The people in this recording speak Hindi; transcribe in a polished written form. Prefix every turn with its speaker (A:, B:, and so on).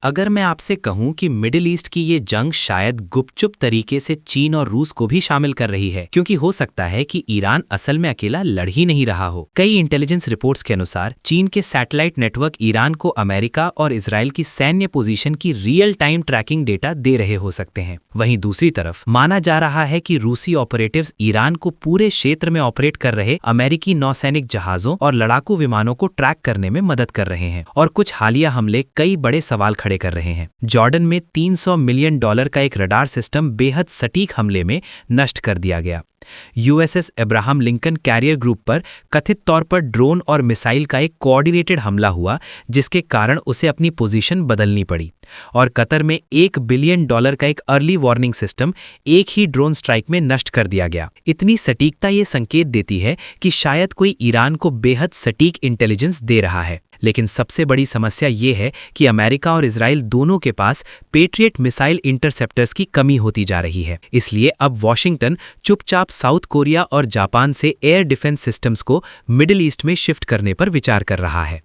A: अगर मैं आपसे कहूं कि मिडिल ईस्ट की ये जंग शायद गुपचुप तरीके से चीन और रूस को भी शामिल कर रही है, क्योंकि हो सकता है कि ईरान असल में अकेला लड़ ही नहीं रहा हो। कई इंटेलिजेंस रिपोर्ट्स के अनुसार चीन के सैटेलाइट नेटवर्क ईरान को अमेरिका और इजराइल की सैन्य पोजीशन की रियल टाइम ट्रैकिंग डेटा दे रहे हो सकते हैं। वहीं दूसरी तरफ माना जा रहा है कि रूसी ऑपरेटिव्स ईरान को पूरे क्षेत्र में ऑपरेट कर रहे अमेरिकी नौसैनिक जहाजों और लड़ाकू विमानों को ट्रैक करने में मदद कर रहे हैं, और कुछ हालिया हमले कई बड़े सवाल खड़े कर रहे हैं। जॉर्डन में $300 मिलियन का एक रडार सिस्टम बेहद सटीक हमले में नष्ट कर दिया गया। USS Abraham Lincoln carrier group पर कथित तौर पर ड्रोन और मिसाइल का एक कोऑर्डिनेटेड हमला हुआ, जिसके कारण उसे अपनी पोजीशन बदलनी पड़ी। और कतर में $1 बिलियन का एक अर्ली वार्निंग सिस्टम एक ही ड्रोन स्ट्राइक में नष्ट कर दिया गया। इतनी सटीकता ये संकेत देती है कि शायद कोई ईरान को बेहद सटीक इंटेलिजेंस दे रहा है। लेकिन सबसे बड़ी समस्या ये है कि अमेरिका और इजराइल दोनों के पास पेट्रियट मिसाइल इंटरसेप्टर्स की कमी होती जा रही है। इसलिए अब वॉशिंगटन चुपचाप साउथ कोरिया और जापान से एयर डिफेंस सिस्टम्स को मिडिल ईस्ट में शिफ्ट करने पर विचार कर रहा है।